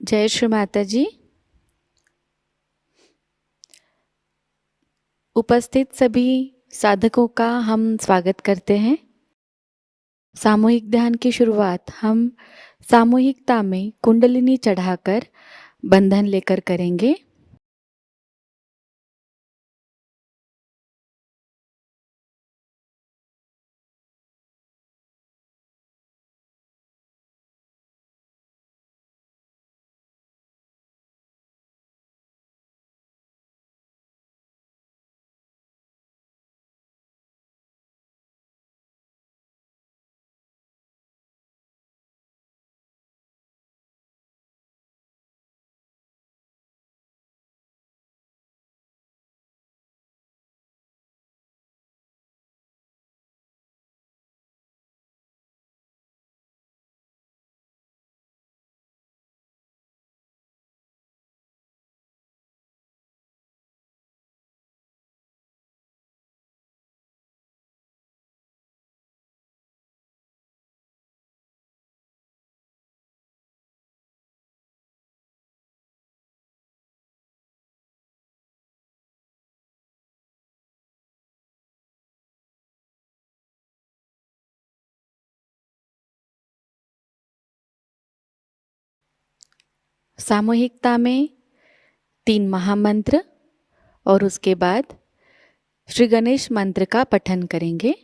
जय श्री माताजी। उपस्थित सभी साधकों का हम स्वागत करते हैं। सामूहिक ध्यान की शुरुआत हम सामूहिकता में कुंडलिनी चढ़ाकर बंधन लेकर करेंगे। सामूहिकता में 3 महामंत्र और उसके बाद श्री गणेश मंत्र का पठन करेंगे।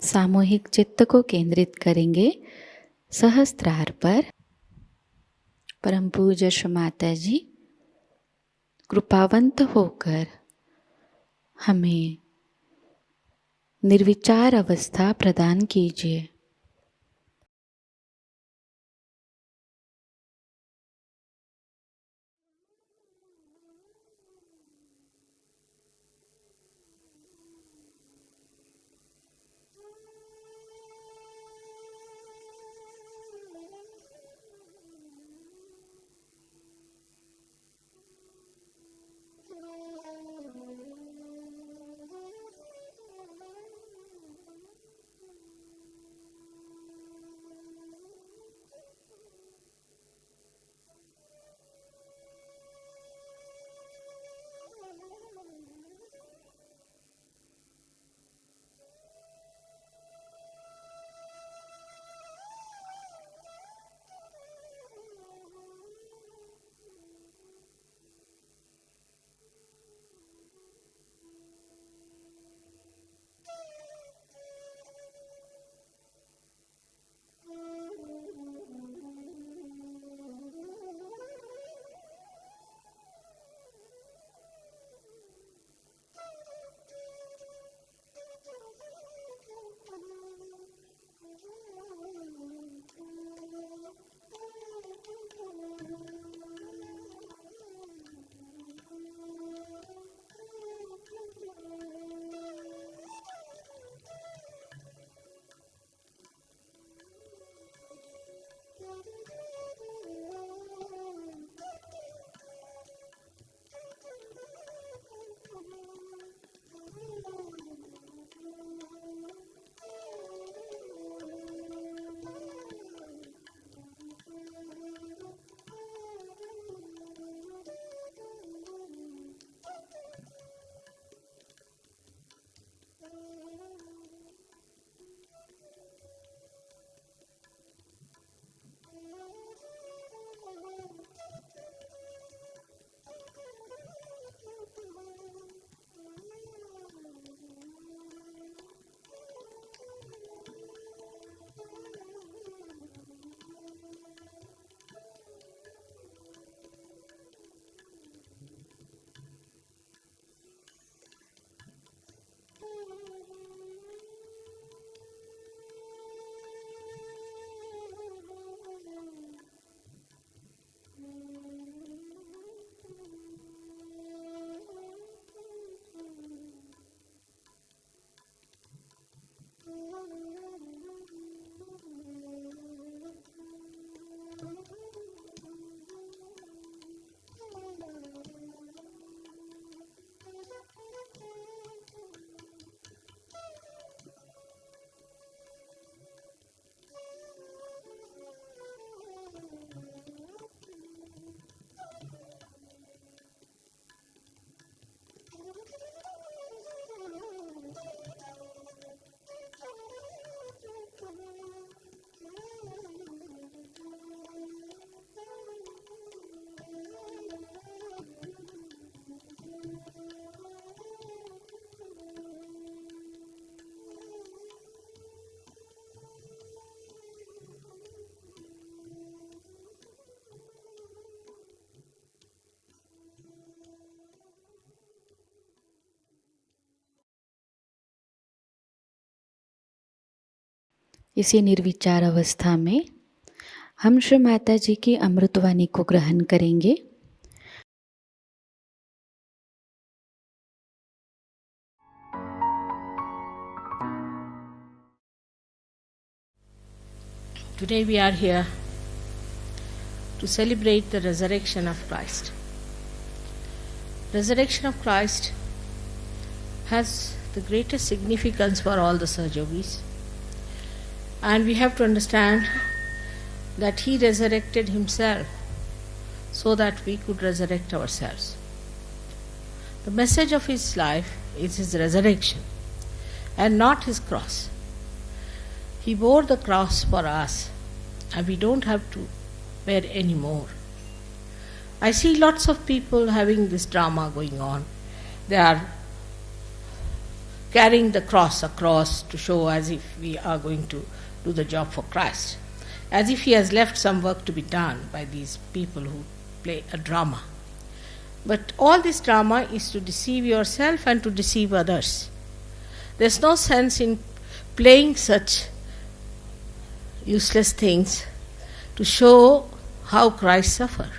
सामूहिक चित्त को केंद्रित करेंगे सहस्त्रार पर। परम पूज्य श्री माताजी कृपावंत होकर हमें निर्विचार अवस्था प्रदान कीजिए। इसी निर्विचार अवस्था में हम श्री माता जी की अमृतवाणी को ग्रहण करेंगे। Today we are here to celebrate the resurrection of Christ. Resurrection of Christ has the greatest significance for all the Sahajogis, and we have to understand that He resurrected Himself so that we could resurrect ourselves. The message of His life is His resurrection and not His cross. He bore the cross for us, and we don't have to bear any more. I see lots of people having this drama going on. They are carrying the cross across to show as if we are going to do the job for Christ, as if he has left some work to be done by these people who play a drama. But all this drama is to deceive yourself and to deceive others. There's no sense in playing such useless things to show how Christ suffered.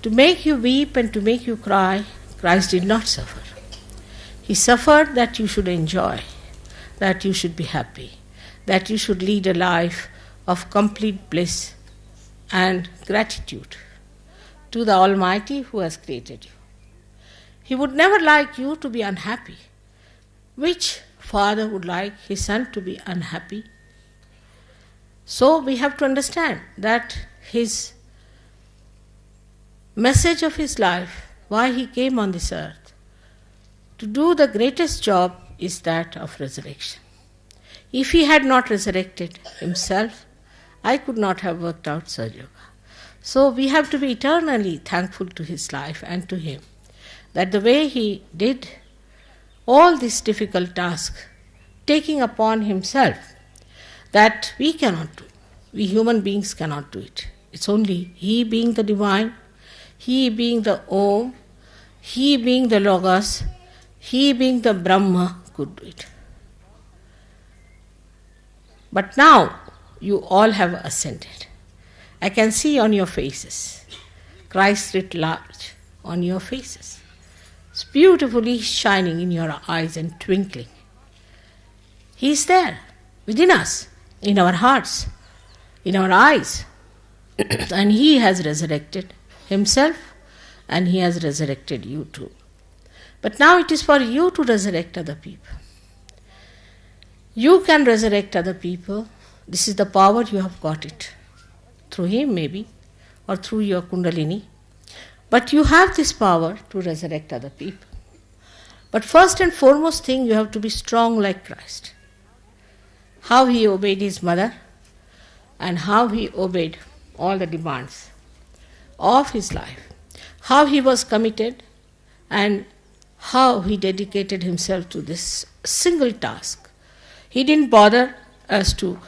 To make you weep and to make you cry, Christ did not suffer. He suffered that you should enjoy, that you should be happy, that you should lead a life of complete bliss and gratitude to the Almighty who has created you. He would never like you to be unhappy. Which father would like his son to be unhappy? So we have to understand that his message of his life, why he came on this earth, to do the greatest job is that of resurrection. If he had not resurrected himself, I could not have worked out Sahajayoga. So we have to be eternally thankful to his life and to him, that the way he did all this difficult task, taking upon himself, that we cannot do. We human beings cannot do it. It's only he being the divine, he being the Om, he being the Logos, he being the Brahma could do it. But now you all have ascended. I can see on your faces, Christ writ large on your faces. It's beautifully shining in your eyes and twinkling. He is there within us, in our hearts, in our eyes. And he has resurrected himself and he has resurrected you too. But now it is for you to resurrect other people. You can resurrect other people. This is the power, you have got it. Through him maybe, or through your Kundalini. But you have this power to resurrect other people. But first and foremost thing, you have to be strong like Christ. How he obeyed his mother and how he obeyed all the demands of his life. How he was committed and how he dedicated himself to this single task. He didn't bother as to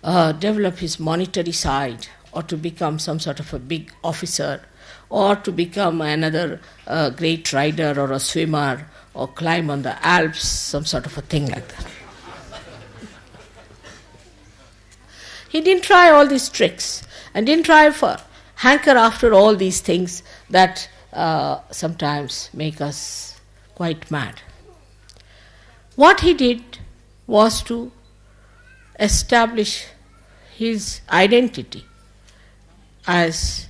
develop his monetary side or to become some sort of a big officer or to become another great rider or a swimmer or climb on the Alps, some sort of a thing like that. He didn't try all these tricks and didn't try for hanker after all these things that sometimes make us quite mad. What he did was to establish his identity as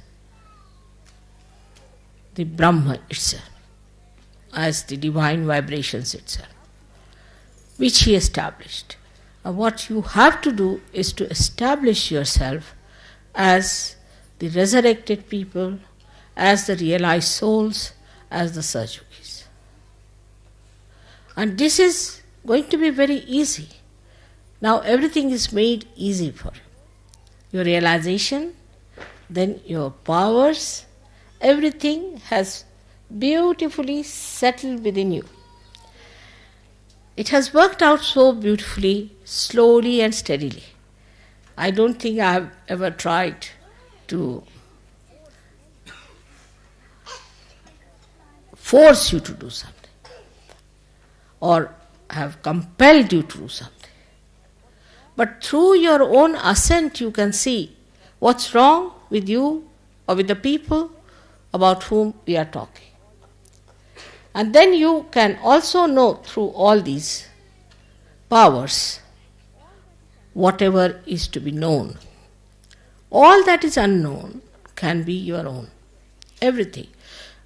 the Brahma itself, as the divine vibrations itself, which he established. What you have to do is to establish yourself as the resurrected people, as the realized souls, as the Sahajogis. And this is going to be very easy. Now everything is made easy for you. Your realization, then your powers, everything has beautifully settled within you. It has worked out so beautifully, slowly and steadily. I don't think I have ever tried to force you to do something or have compelled you to do something. But through your own ascent you can see what's wrong with you or with the people about whom we are talking. And then you can also know through all these powers whatever is to be known. All that is unknown can be your own. Everything.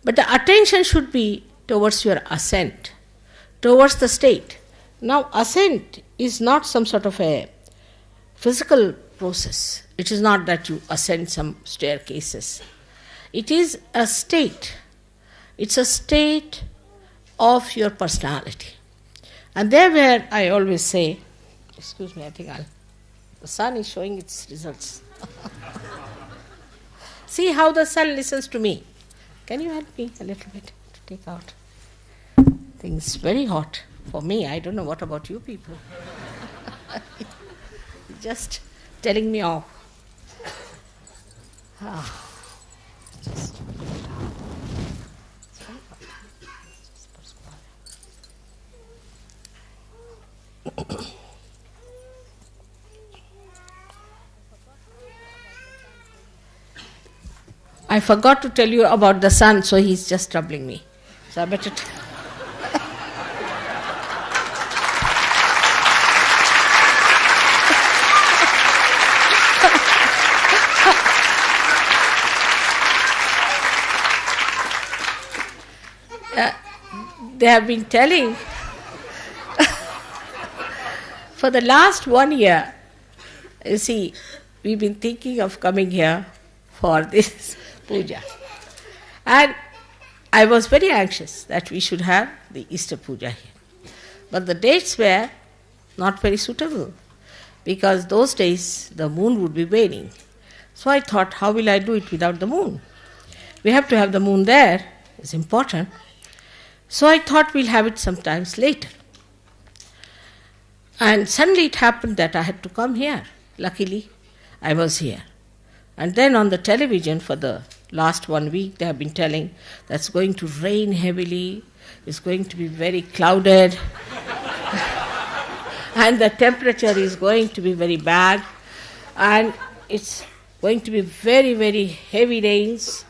But the attention should be towards your ascent, towards the state. Now ascent is not some sort of a physical process. It is not that you ascend some staircases. It is a state. It's a state of your personality. And there where I always say, excuse me, I think the sun is showing its results. See how the sun listens to me. Can you help me a little bit to take out? I think it's very hot. for me. I don't know what about you people. Just telling me off. Just I forgot to tell you about the sun, so he's just troubling me. So I better they have been telling for the last 1 year, you see, we've been thinking of coming here for this puja. And I was very anxious that we should have the Easter puja here. But the dates were not very suitable because those days the moon would be waning. So I thought, how will I do it without the moon? We have to have the moon there, it's important. So I thought we'll have it sometimes later. And suddenly it happened that I had to come here. Luckily, I was here. And then on the television for the last 1 week, they have been telling that it's going to rain heavily, it's going to be very clouded, and the temperature is going to be very bad, and it's going to be very, very heavy rains.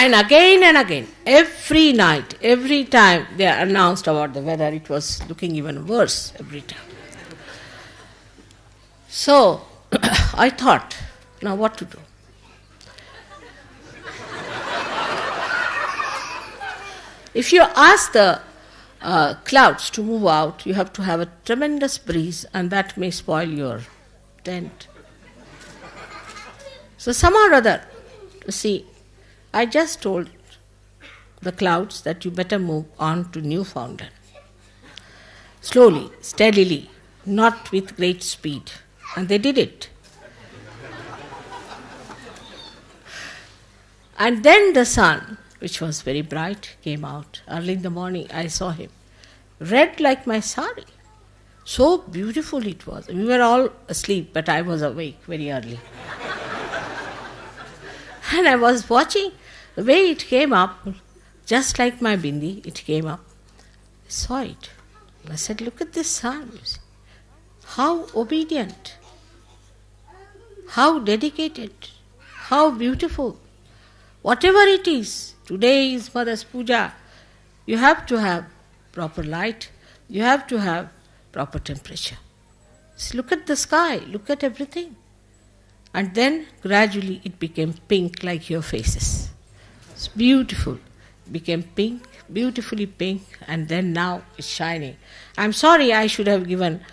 And again, every night, every time they announced about the weather, it was looking even worse every time. So, I thought, now what to do? If you ask the clouds to move out, you have to have a tremendous breeze, and that may spoil your tent. So somehow or other, you see, I just told the clouds that you better move on to Newfoundland. Slowly, steadily, not with great speed. And they did it. And then the sun, which was very bright, came out. Early in the morning, I saw him. Red like my sari. So beautiful it was. We were all asleep, but I was awake very early. And I was watching the way it came up, just like my bindi, it came up. I saw it. I said, look at this sun. You see. How obedient, how dedicated, how beautiful. Whatever it is, today is Mother's Puja, you have to have proper light, you have to have proper temperature. See, look at the sky, look at everything. And then gradually it became pink like your faces. It's beautiful. It became pink, beautifully pink, and then now it's shining. I'm sorry I should have given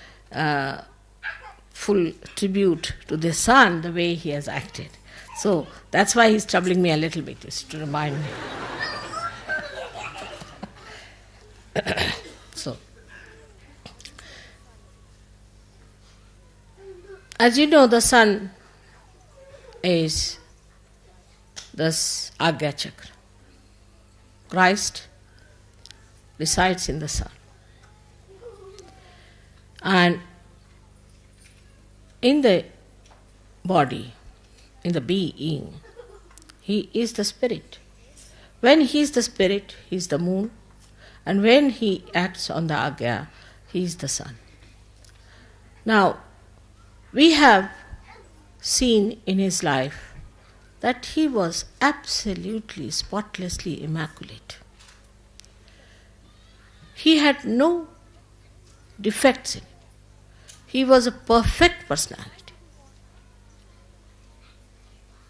full tribute to the sun the way he has acted. So that's why he's troubling me a little bit, just to remind me. So, as you know, the sun is this Agya chakra. Christ resides in the sun. And in the body, in the being, he is the spirit. When he is the spirit, he is the moon. And when he acts on the Agya, he is the sun. Now, we have seen in his life that he was absolutely, spotlessly immaculate. He had no defects in him. He was a perfect personality.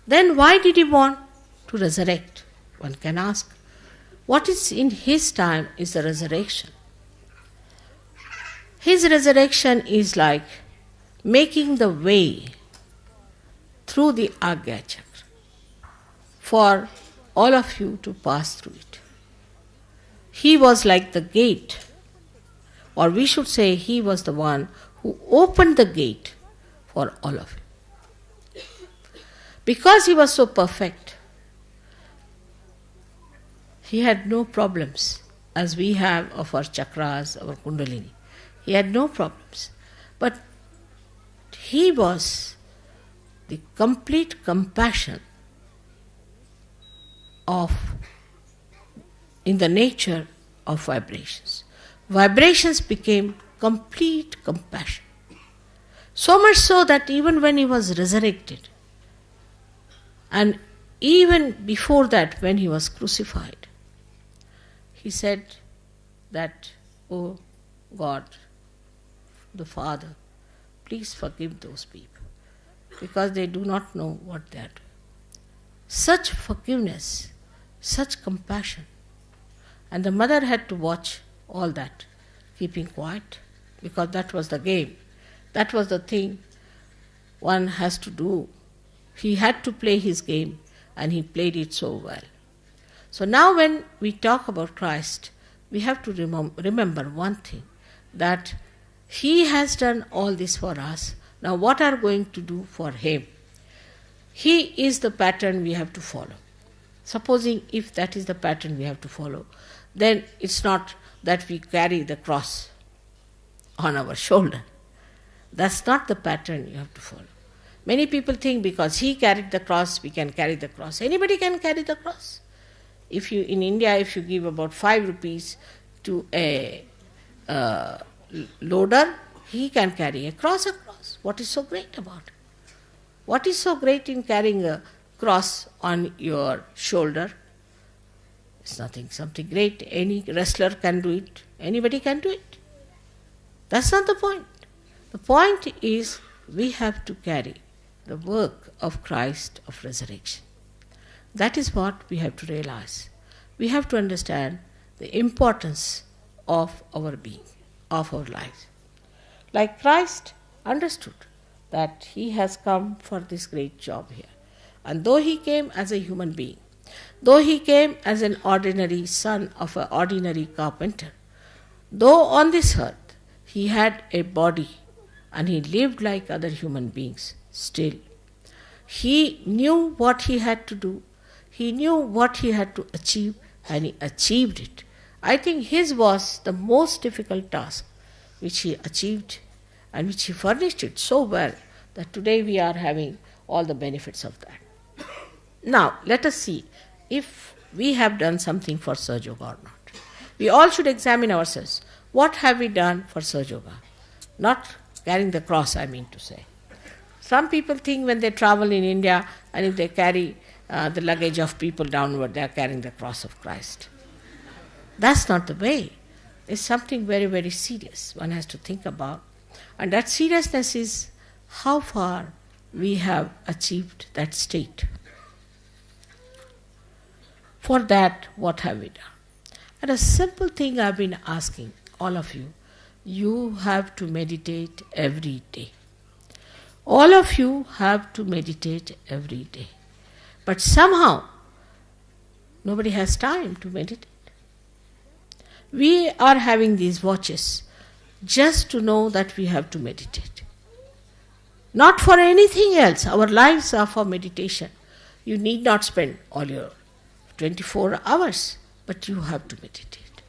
Then why did he want to resurrect? One can ask. What is in his time is the resurrection. His resurrection is like making the way through the Agya chakra for all of you to pass through it. He was like the gate Or we should say he was the one who opened the gate for all of it. Because he was so perfect, he had no problems as we have of our chakras, our kundalini. He had no problems. But he was the complete compassion in the nature of vibrations. Vibrations became complete compassion. So much so that even when he was resurrected, and even before that when he was crucified, he said that, "Oh God, the Father, please forgive those people, because they do not know what they are doing." Such forgiveness, such compassion. And the mother had to watch all that, keeping quiet, because that was the game. That was the thing one has to do. He had to play his game, and he played it so well. So now when we talk about Christ, we have to remember one thing, that he has done all this for us. Now what are we going to do for him? He is the pattern we have to follow. Supposing if that is the pattern we have to follow, then it's not that we carry the cross on our shoulder. That's not the pattern you have to follow. Many people think because he carried the cross, we can carry the cross. Anybody can carry the cross. If you in India, if you give about 5 rupees to a loader, he can carry a cross across. What is so great about it? What is so great in carrying a cross on your shoulder? It's something great. Any wrestler can do it. Anybody can do it. That's not the point. The point is we have to carry the work of Christ of resurrection. That is what we have to realize. We have to understand the importance of our being, of our lives. Like Christ understood that he has come for this great job here. And though he came as a human being, though he came as an ordinary son of an ordinary carpenter, though on this earth he had a body and he lived like other human beings, still he knew what he had to do, he knew what he had to achieve, and he achieved it. I think his was the most difficult task which he achieved, and which he furnished it so well that today we are having all the benefits of that. Now, let us see if we have done something for Sahajayoga or not. We all should examine ourselves. What have we done for Sahajayoga? Not carrying the cross, I mean to say. Some people think when they travel in India and if they carry the luggage of people downward, they are carrying the cross of Christ. That's not the way. It's something very, very serious one has to think about. And that seriousness is how far we have achieved that state. For that, what have we done? And a simple thing I've been asking all of you, you have to meditate every day. All of you have to meditate every day. But somehow, nobody has time to meditate. We are having these watches just to know that we have to meditate. Not for anything else. Our lives are for meditation. You need not spend all your 24 hours, but you have to meditate.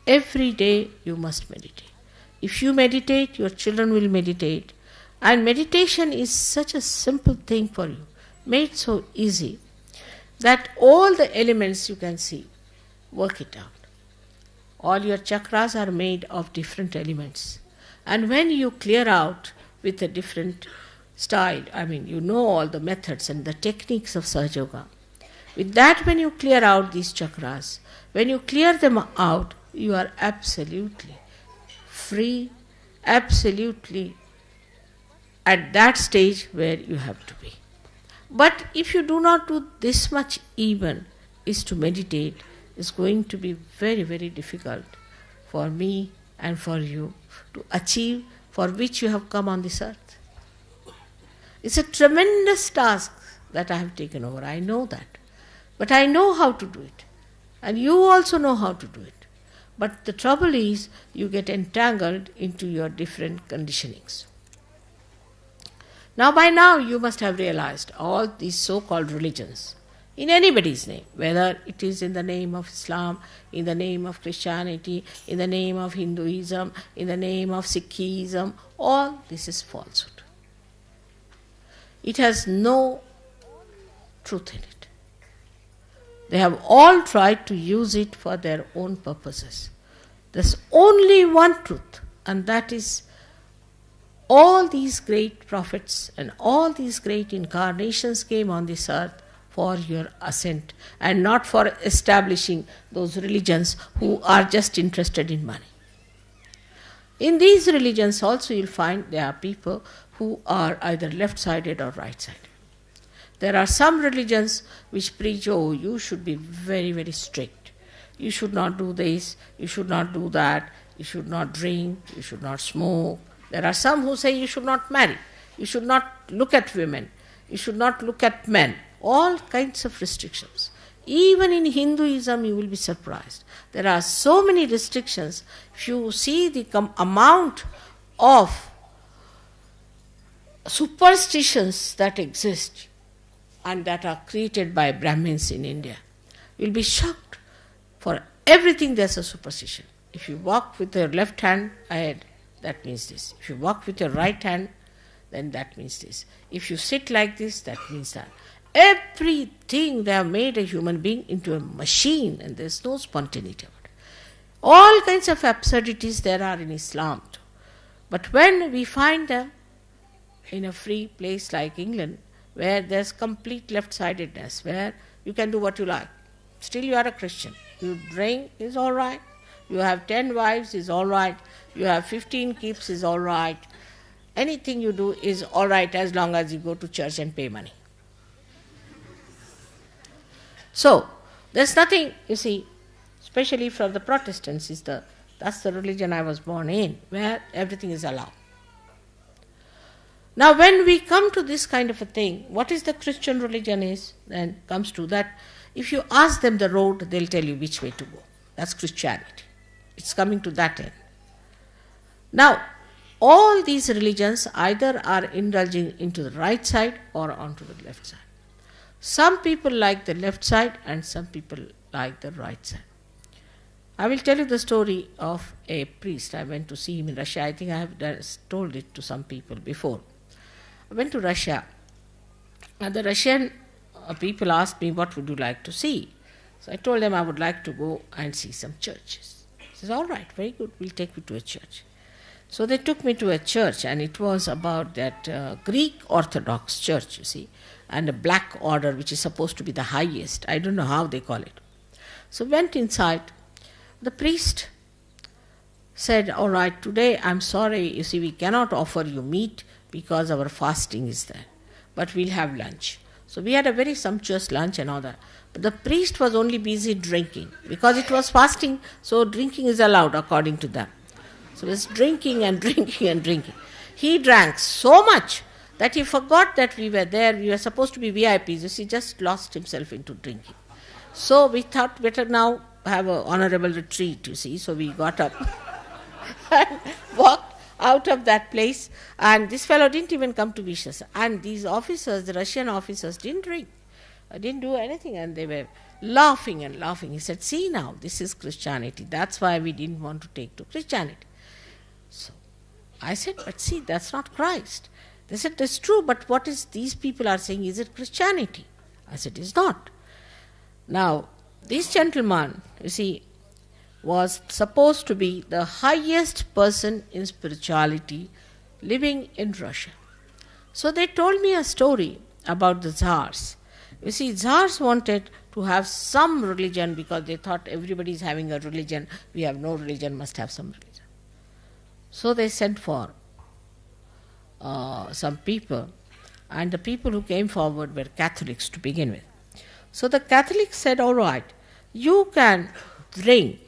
Every day you must meditate. If you meditate, your children will meditate. And meditation is such a simple thing for you, made so easy, that all the elements you can see, work it out. All your chakras are made of different elements. And when you clear out with a different style, you know all the methods and the techniques of Sahajayoga. With that, when you clear out these chakras, when you clear them out, you are absolutely free, absolutely at that stage where you have to be. But if you do not do this much even, is to meditate, is going to be very, very difficult for me and for you to achieve for which you have come on this earth. It's a tremendous task that I have taken over. I know that. But I know how to do it. And you also know how to do it. But the trouble is, you get entangled into your different conditionings. Now, by now, you must have realized all these so-called religions, in anybody's name, whether it is in the name of Islam, in the name of Christianity, in the name of Hinduism, in the name of Sikhism, all this is falsehood. It has no truth in it. They have all tried to use it for their own purposes. There's only one truth, and that is all these great prophets and all these great incarnations came on this earth for your ascent and not for establishing those religions who are just interested in money. In these religions also you'll find there are people who are either left-sided or right-sided. There are some religions which preach, oh, you should be very, very strict. You should not do this, you should not do that, you should not drink, you should not smoke. There are some who say you should not marry, you should not look at women, you should not look at men. All kinds of restrictions. Even in Hinduism you will be surprised. There are so many restrictions. If you see the amount of superstitions that exist and that are created by Brahmins in India, you will be shocked. For everything there's a superstition. If you walk with your left hand ahead, that means this. If you walk with your right hand, then that means this. If you sit like this, that means that. Everything, they have made a human being into a machine, and there's no spontaneity about it. All kinds of absurdities there are in Islam too. But when we find them in a free place like England, where there's complete left-sidedness, where you can do what you like, still you are a Christian. You drink is all right. You have 10 wives is all right. You have 15 keeps is all right. Anything you do is all right as long as you go to church and pay money. So, there's nothing, you see, especially for the Protestants, that's the religion I was born in, where everything is allowed. Now, when we come to this kind of a thing, what is the Christian religion is, then comes to that, if you ask them the road, they'll tell you which way to go. That's Christianity. It's coming to that end. Now, all these religions either are indulging into the right side or onto the left side. Some people like the left side and some people like the right side. I will tell you the story of a priest. I went to see him in Russia. I think I have told it to some people before. I went to Russia, and the Russian people asked me, what would you like to see? So I told them I would like to go and see some churches. He says, all right, very good, we'll take you to a church. So they took me to a church, and it was about that Greek Orthodox church, you see, and a black order, which is supposed to be the highest. I don't know how they call it. So went inside. The priest said, all right, today I'm sorry, you see, we cannot offer you meat because our fasting is there, but we'll have lunch. So we had a very sumptuous lunch and all that. But the priest was only busy drinking. Because it was fasting, so drinking is allowed according to them. So he was drinking and drinking and drinking. He drank so much that he forgot that we were there. We were supposed to be VIPs. You see, just lost himself into drinking. So we thought better now have an honorable retreat, you see. So we got up and walked out of that place, and this fellow didn't even come to wish us. And these officers, the Russian officers, didn't drink, didn't do anything, and they were laughing and laughing. He said, see now, this is Christianity. That's why we didn't want to take to Christianity. So I said, but see, that's not Christ. They said, that's true, but what is these people are saying, is it Christianity? I said, it's not. Now, this gentleman, you see, was supposed to be the highest person in spirituality living in Russia. So they told me a story about the Tsars. You see, Tsars wanted to have some religion because they thought everybody is having a religion. We have no religion, must have some religion. So they sent for some people, and the people who came forward were Catholics to begin with. So the Catholics said, all right, you can drink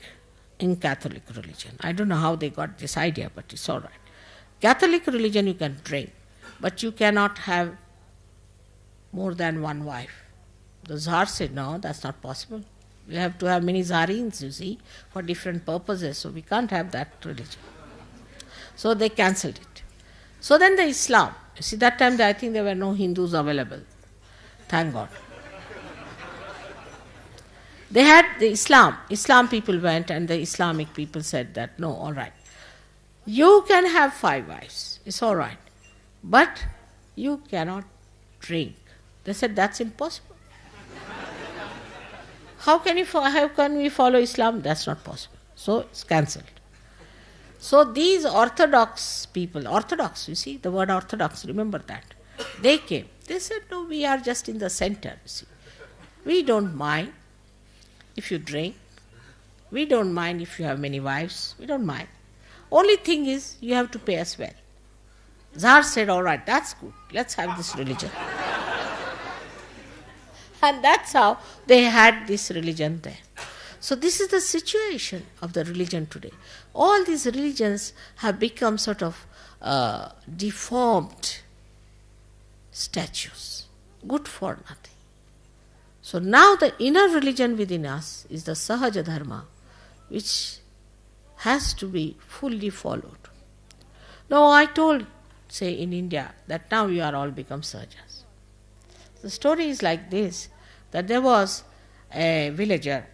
in Catholic religion. I don't know how they got this idea, but it's all right. Catholic religion you can drink, but you cannot have more than one wife. The Tsar said, no, that's not possible. We have to have many Tsarins, you see, for different purposes, so we can't have that religion. So they cancelled it. So then the Islam, you see, that time I think there were no Hindus available. Thank God. They had the Islam people went, and the Islamic people said that, no, all right. You can have 5 wives, it's all right. But you cannot drink. They said, that's impossible. How can we follow Islam? That's not possible. So it's cancelled. So these Orthodox people, Orthodox, you see, the word Orthodox, remember that. They came. They said, no, we are just in the center, you see. We don't mind if you drink. We don't mind if you have many wives. We don't mind. Only thing is, you have to pay us well. Tsar said, all right, that's good. Let's have this religion. And that's how they had this religion there. So this is the situation of the religion today. All these religions have become sort of deformed statues, good for nothing. So now the inner religion within us is the Sahaja Dharma, which has to be fully followed. Now I told, say in India, that now you are all become Sahajas. The story is like this, that there was a villager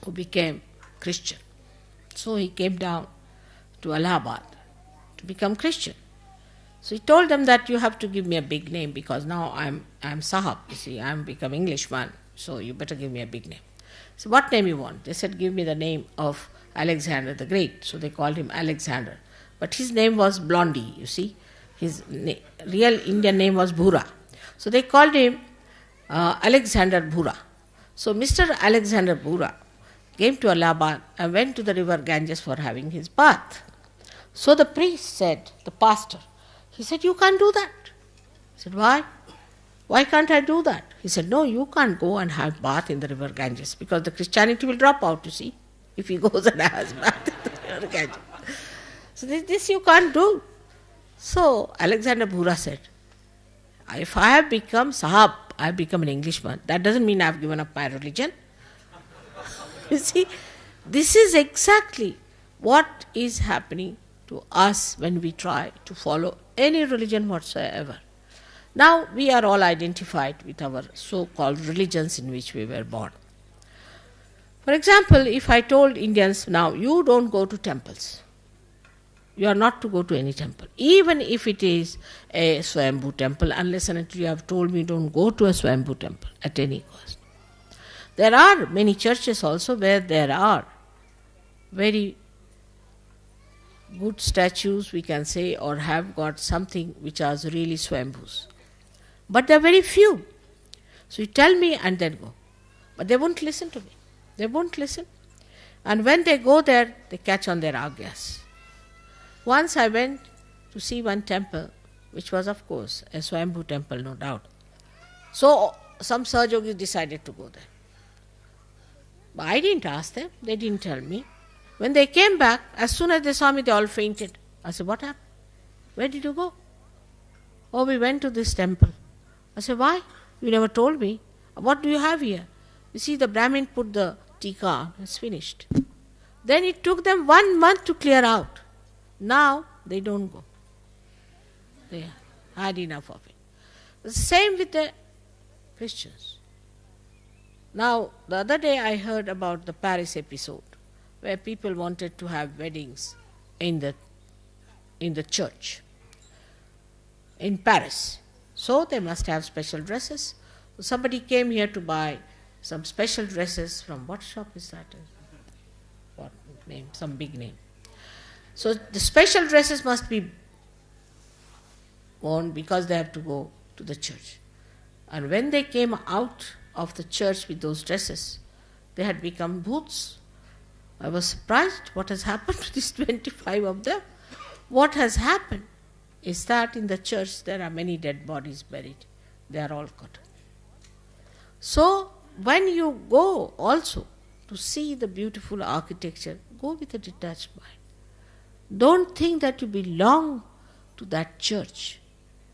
who became Christian. So he came down to Allahabad to become Christian. So he told them that you have to give me a big name because now I'm Sahab, you see, I'm become Englishman, so you better give me a big name. So what name you want? They said, give me the name of Alexander the Great. So they called him Alexander. But his name was Blondie, you see. His real Indian name was Bhura. So they called him Alexander Bhura. So Mr. Alexander Bhura came to Allahabad and went to the river Ganges for having his bath. So the priest said, the pastor, he said, you can't do that. He said, why? Why can't I do that? He said, no, you can't go and have bath in the river Ganges because the Christianity will drop out, you see, if he goes and has bath in the river Ganges. So this you can't do. So Alexander Bhura said, if I have become Sahab, I have become an Englishman, that doesn't mean I have given up my religion. You see, this is exactly what is happening to us when we try to follow any religion whatsoever. Now we are all identified with our so-called religions in which we were born. For example, if I told Indians, now you don't go to temples. You are not to go to any temple, even if it is a Swayambhu temple, unless and until you have told me don't go to a Swayambhu temple at any cost. There are many churches also where there are very good statues, we can say, or have got something which are really Swayambhus. But there are very few. So you tell me and then go. But they won't listen to me. They won't listen. And when they go there, they catch on their agyas. Once I went to see one temple, which was of course a Swayambhu temple, no doubt. So some Sahajogis decided to go there. But I didn't ask them, they didn't tell me. When they came back, as soon as they saw me, they all fainted. I said, what happened? Where did you go? Oh, we went to this temple. I said, why? You never told me. What do you have here? You see, the Brahmin put the tika on, it's finished. Then it took them 1 month to clear out. Now they don't go. They had enough of it. The same with the Christians. Now, the other day I heard about the Paris episode, where people wanted to have weddings in the church in Paris. So they must have special dresses. So somebody came here to buy some special dresses from what shop is that? What name? Some big name. So the special dresses must be worn because they have to go to the church. And when they came out of the church with those dresses, they had become bhoots. I was surprised what has happened to these 25 of them. What has happened is that in the church there are many dead bodies buried. They are all cut. So when you go also to see the beautiful architecture, go with a detached mind. Don't think that you belong to that church.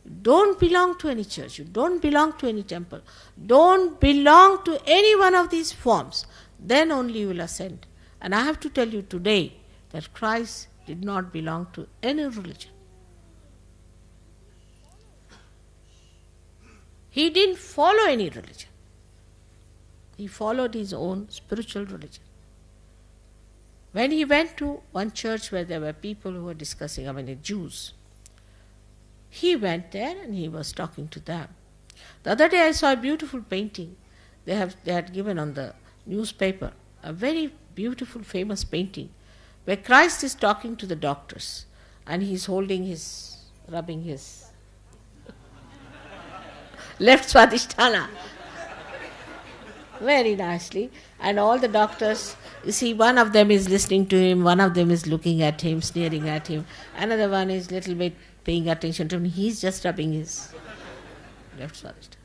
don't belong to any church, you don't belong to any temple, don't belong to any one of these forms, then only you will ascend. And I have to tell you today that Christ did not belong to any religion. He didn't follow any religion. He followed his own spiritual religion. When he went to one church where there were people who were discussing, the Jews, he went there and he was talking to them. The other day I saw a beautiful painting. They had given on the newspaper a very beautiful, famous painting where Christ is talking to the doctors and he's rubbing his left swadhisthana very nicely, and all the doctors, you see, one of them is listening to him, one of them is looking at him, sneering at him, another one is little bit paying attention to him, he's just rubbing his left swadhisthana.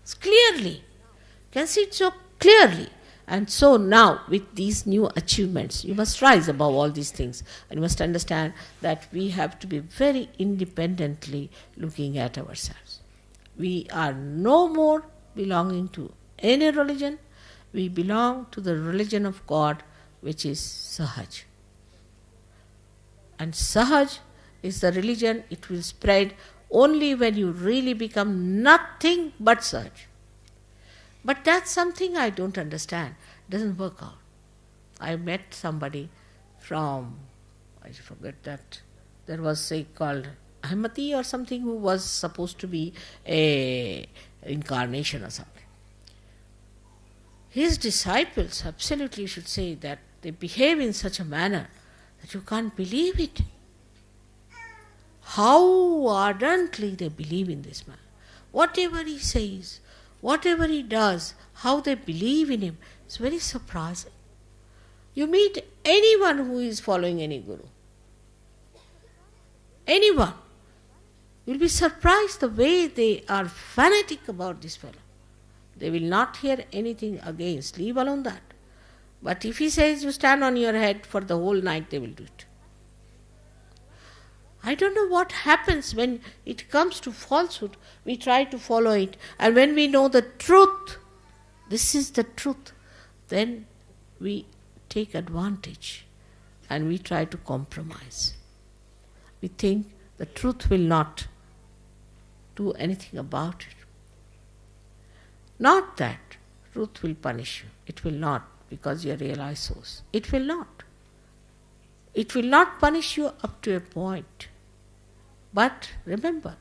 It's clearly, you can see it so clearly. And so now, with these new achievements, you must rise above all these things, and you must understand that we have to be very independently looking at ourselves. We are no more belonging to any religion. We belong to the religion of God, which is Sahaj. And Sahaj is the religion, it will spread only when you really become nothing but Sahaj. But that's something I don't understand. It doesn't work out. I met somebody from, I forget that, there was say called Ahmadi or something, who was supposed to be a incarnation or something. His disciples absolutely should say that they behave in such a manner that you can't believe it. How ardently they believe in this man. Whatever he says, whatever he does, how they believe in him, it's very surprising. You meet anyone who is following any guru, anyone, you'll be surprised the way they are fanatic about this fellow. They will not hear anything against, leave alone that. But if he says you stand on your head for the whole night, they will do it. I don't know what happens when it comes to falsehood. We try to follow it, and when we know the truth, this is the truth, then we take advantage and we try to compromise. We think the truth will not do anything about it. Not that truth will punish you. It will not, because you are realized source. It will not. It will not punish you up to a point. But remember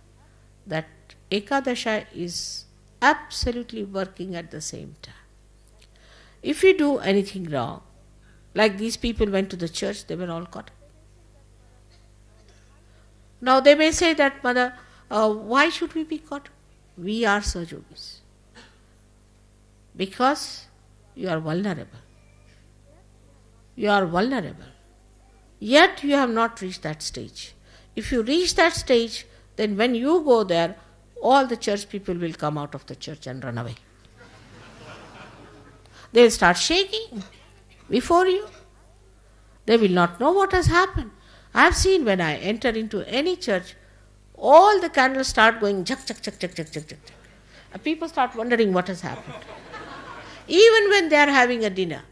that Ekadasha is absolutely working at the same time. If you do anything wrong, like these people went to the church, they were all caught. Now they may say that, Mother, why should we be caught? We are Sahajogis. Because you are vulnerable. You are vulnerable. Yet you have not reached that stage. If you reach that stage, then when you go there, all the church people will come out of the church and run away. They will start shaking before you. They will not know what has happened. I have seen when I enter into any church, all the candles start going chak, chak, chak, chak, chak, chak, chak. And people start wondering what has happened. Even when they are having a dinner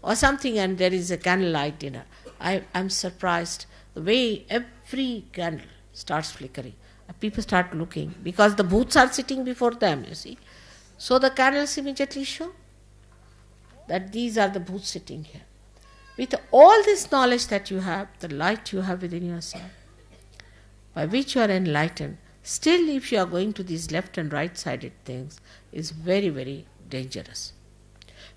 or something and there is a candlelight dinner, I'm surprised the way every candle starts flickering. And people start looking because the booths are sitting before them, you see. So the candles immediately show that these are the booths sitting here. With all this knowledge that you have, the light you have within yourself, by which you are enlightened, still if you are going to these left and right sided things, is very, very dangerous.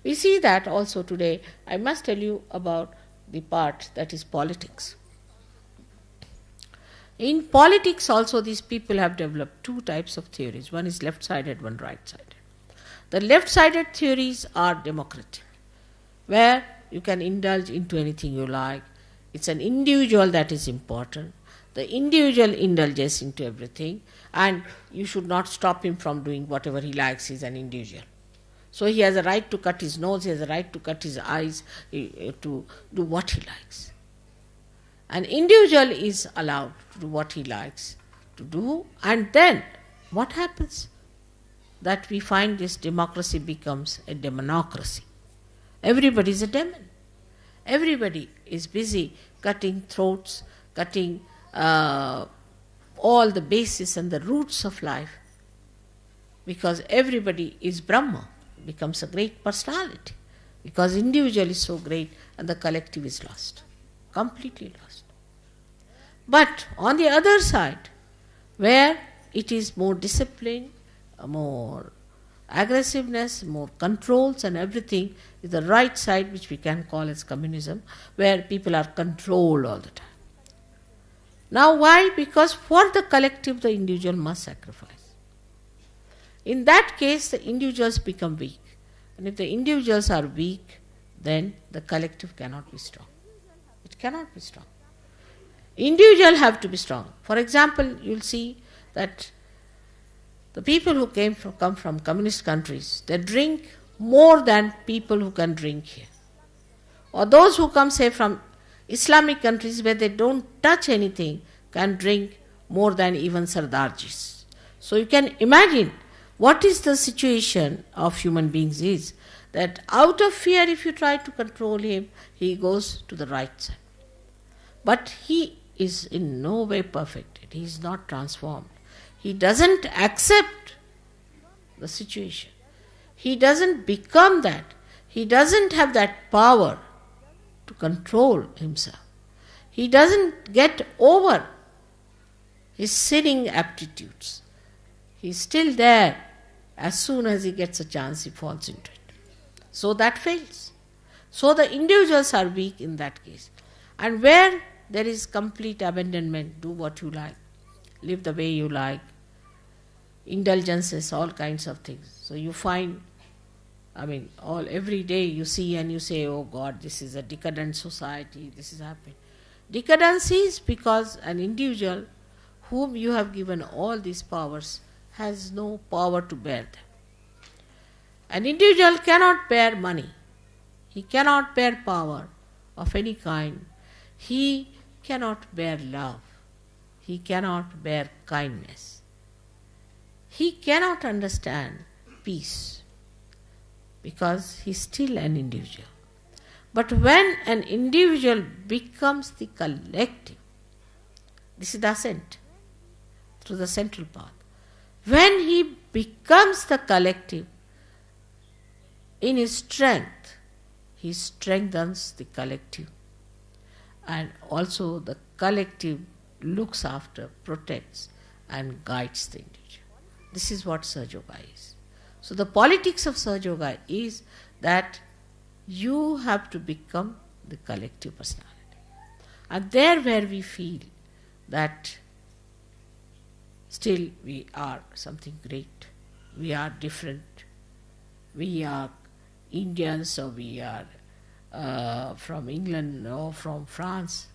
We see that also today. I must tell you about the part that is politics. In politics also these people have developed two types of theories. One is left-sided, one right-sided. The left-sided theories are democratic, where you can indulge into anything you like. It's an individual that is important. The individual indulges into everything, and you should not stop him from doing whatever he likes. He's an individual. So he has a right to cut his nose, he has a right to cut his eyes, to do what he likes. An individual is allowed to do what he likes to do, and then what happens? That we find this democracy becomes a demonocracy. Everybody is a demon. Everybody is busy cutting throats, cutting all the bases and the roots of life, because everybody is Brahma, becomes a great personality, because individual is so great and the collective is lost, completely lost. But on the other side, where it is more discipline, more aggressiveness, more controls and everything, is the right side, which we can call as communism, where people are controlled all the time. Now why? Because for the collective the individual must sacrifice. In that case the individuals become weak. And if the individuals are weak, then the collective cannot be strong. It cannot be strong. Individual have to be strong. For example, you'll see that the people who come from communist countries, they drink more than people who can drink here. Or those who come, say, from Islamic countries where they don't touch anything, can drink more than even Sardarjis. So you can imagine what is the situation of human beings is, that out of fear, if you try to control him, he goes to the right side. But he is in no way perfected. He is not transformed. He doesn't accept the situation. He doesn't become that. He doesn't have that power to control himself. He doesn't get over his sinning aptitudes. He's still there. As soon as he gets a chance, he falls into it. So that fails. So the individuals are weak in that case. And where there is complete abandonment, do what you like, live the way you like, indulgences, all kinds of things. So you find, every day you see and you say, oh God, this is a decadent society, this is happening. Decadence is because an individual whom you have given all these powers has no power to bear them. An individual cannot bear money. He cannot bear power of any kind. He cannot bear love. He cannot bear kindness. He cannot understand peace because he is still an individual. But when an individual becomes the collective, this is the ascent through the central path. When he becomes the collective, in his strength, he strengthens the collective. And also the collective looks after, protects and guides the individual. This is what Sahajayoga is. So the politics of Sahajayoga is that you have to become the collective personality. And there where we feel that still we are something great, we are different, we are Indians or we are from England or from France.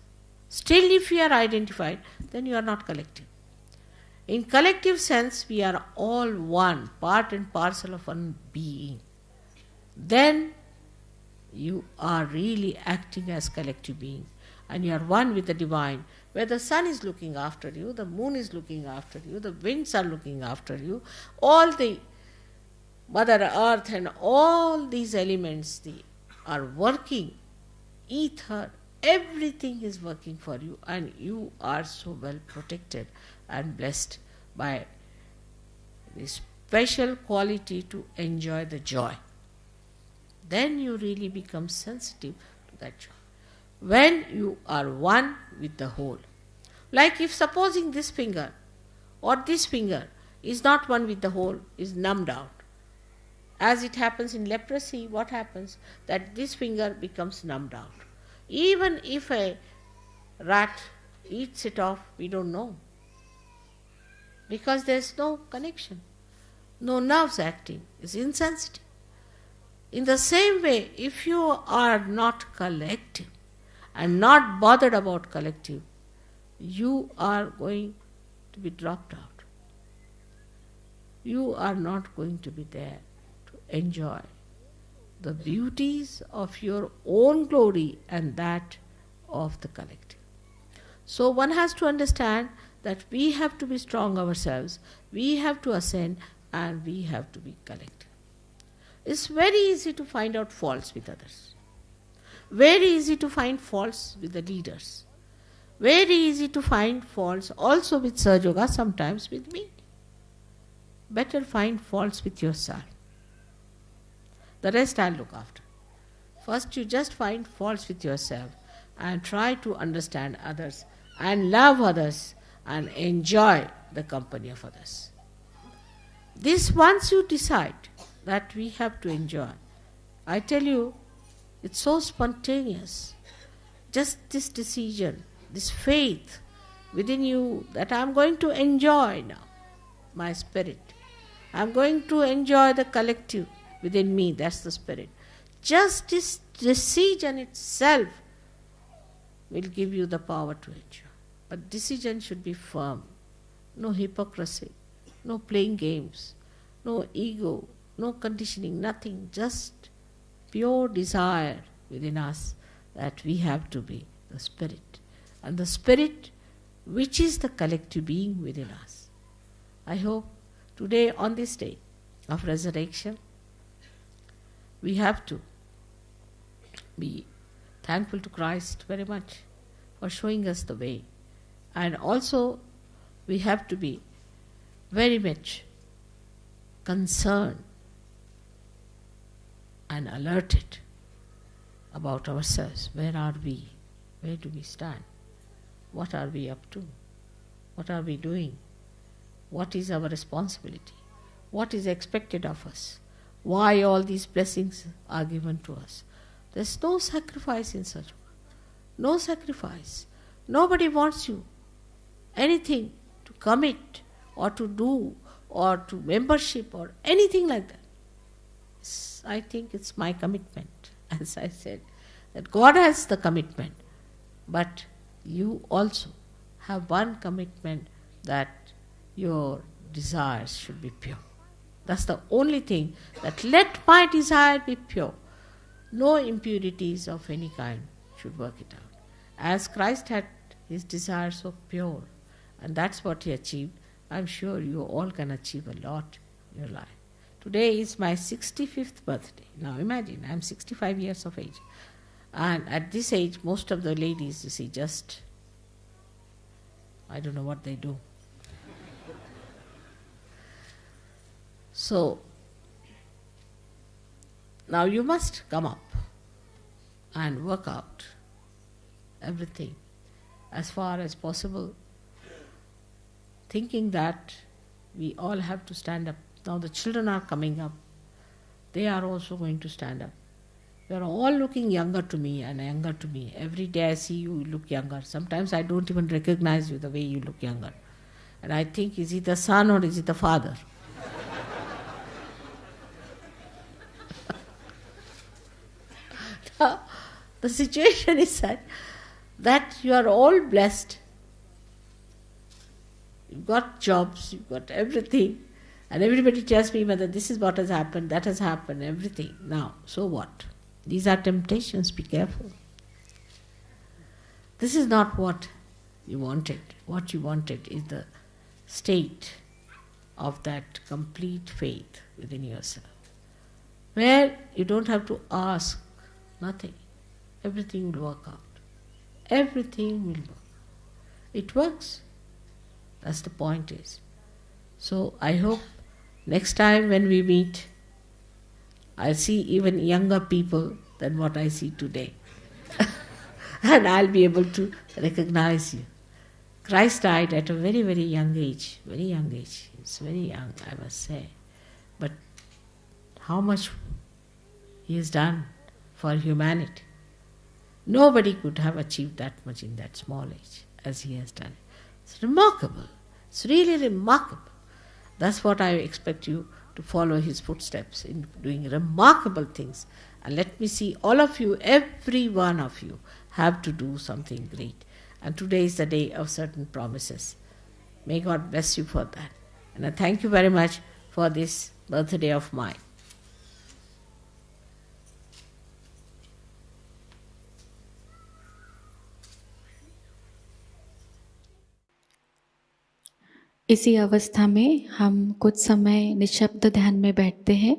Still if we are identified, then you are not collective. In collective sense, we are all one, part and parcel of one being. Then you are really acting as collective beings and you are one with the divine, where the sun is looking after you, the moon is looking after you, the winds are looking after you, all the Mother Earth and all these elements are working, ether, everything is working for you, and you are so well protected and blessed by this special quality to enjoy the joy. Then you really become sensitive to that joy. When you are one with the whole. Like if supposing this finger or this finger is not one with the whole, is numbed out. As it happens in leprosy, what happens? That this finger becomes numbed out. Even if a rat eats it off, we don't know. Because there is no connection, no nerves acting, it's insensitive. In the same way, if you are not collective and not bothered about collective, you are going to be dropped out. You are not going to be there to enjoy the beauties of your own glory and that of the collective. So one has to understand that we have to be strong ourselves, we have to ascend, and we have to be collective. It's very easy to find out faults with others. Very easy to find faults with the leaders. Very easy to find faults also with Sahajayoga, sometimes with me. Better find faults with yourself. The rest I'll look after. First you just find faults with yourself and try to understand others and love others and enjoy the company of others. This once you decide that we have to enjoy, I tell you, it's so spontaneous. Just this decision, this faith within you that I'm going to enjoy now my spirit. I'm going to enjoy the collective within me, that's the spirit. Just this decision itself will give you the power to enjoy. But decision should be firm. No hypocrisy, no playing games, no ego, no conditioning, nothing. Just pure desire within us that we have to be the spirit. And the spirit which is the collective being within us. I hope today on this day of resurrection, we have to be thankful to Christ very much for showing us the way. And also we have to be very much concerned and alerted about ourselves. Where are we? Where do we stand? What are we up to? What are we doing? What is our responsibility? What is expected of us? Why all these blessings are given to us? There's no sacrifice in such work. No sacrifice. Nobody wants you anything to commit or to do or to membership or anything like that. I think it's my commitment, as I said, that God has the commitment, but you also have one commitment, that your desires should be pure. That's the only thing, that let my desire be pure. No impurities of any kind should work it out. As Christ had his desire so pure, and that's what he achieved, I'm sure you all can achieve a lot in your life. Today is my 65th birthday. Now imagine, I'm 65 years of age. And at this age, most of the ladies, you see, just, I don't know what they do. So, now you must come up and work out everything as far as possible, thinking that we all have to stand up. Now the children are coming up. They are also going to stand up. You are all looking younger to me and younger to me. Every day I see you look younger. Sometimes I don't even recognize you the way you look younger. And I think, is he the son or is he the father? Now, the situation is such that you are all blessed. You've got jobs, you've got everything. And everybody tells me whether this is what has happened, that has happened, everything. Now, so what? These are temptations, be careful. This is not what you wanted. What you wanted is the state of that complete faith within yourself, where you don't have to ask nothing. Everything will work out. Everything will work. It works. That's the point is. So I hope next time when we meet, I'll see even younger people than what I see today. And I'll be able to recognize you. Christ died at a very, very young age. Very young age. It's very young, I must say. But how much he has done for humanity. Nobody could have achieved that much in that small age as he has done. It's remarkable. It's really remarkable. That's what I expect you to follow his footsteps in doing remarkable things. And let me see all of you, every one of you, have to do something great. And today is the day of certain promises. May God bless you for that. And I thank you very much for this birthday of mine. इसी अवस्था में हम कुछ समय निशब्द ध्यान में बैठते हैं।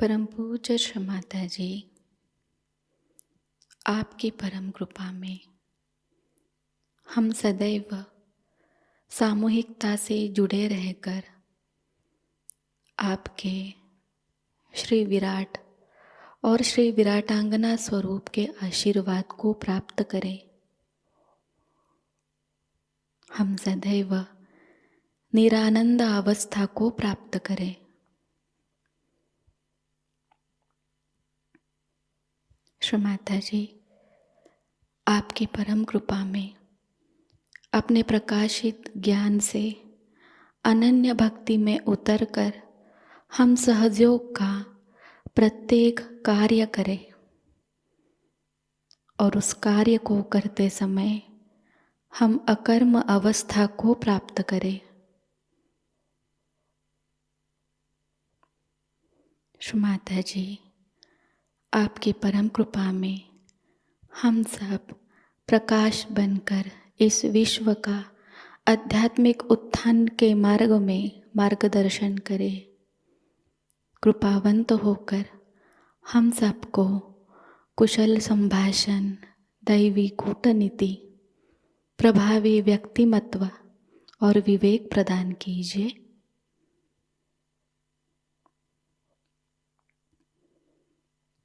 परम पूज्य श्री माताजी, आपकी परम कृपा में हम सदैव सामूहिकता से जुड़े रहकर आपके श्री विराट और श्री विराटांगना स्वरूप के आशीर्वाद को प्राप्त करें। हम सदैव निरानंद अवस्था को प्राप्त करें। श्री माता जी, आपकी परम कृपा में अपने प्रकाशित ज्ञान से अनन्य भक्ति में उतरकर हम सहजयोग का प्रत्येक कार्य करें और उस कार्य को करते समय हम अकर्म अवस्था को प्राप्त करें। श्री माता जी, आपकी परम कृपा में हम सब प्रकाश बनकर इस विश्व का आध्यात्मिक उत्थान के मार्ग में मार्गदर्शन करें। कृपावंत होकर हम सबको कुशल संभाषण, दैवी कूटनीति, प्रभावी व्यक्तिमत्व और विवेक प्रदान कीजिए।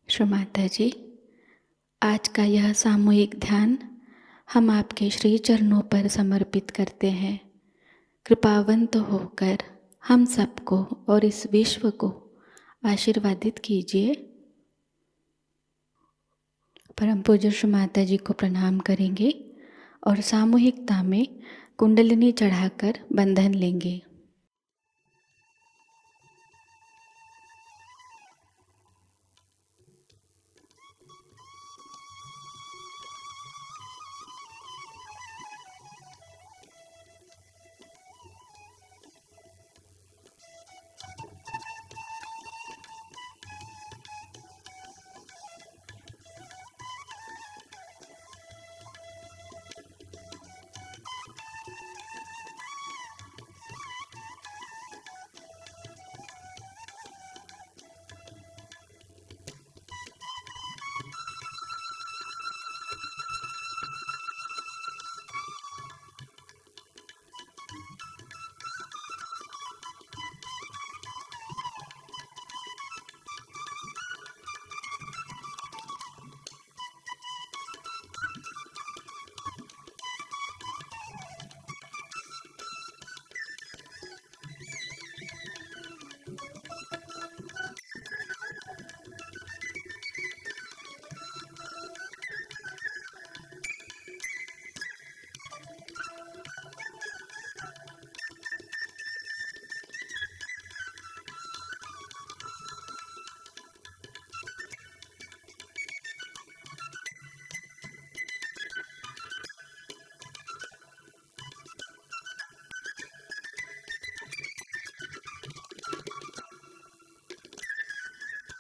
श्री माता जी, आज का यह सामूहिक ध्यान हम आपके श्री चरणों पर समर्पित करते हैं। कृपावंत होकर हम सबको और इस विश्व को आशीर्वादित कीजिए। परम पूज्य श्री माता जी को प्रणाम करेंगे और सामूहिकता में कुंडलिनी चढ़ाकर बंधन लेंगे।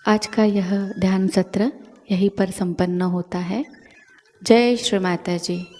आज का यह ध्यान सत्र यहीं पर संपन्न होता है। जय श्री माता जी।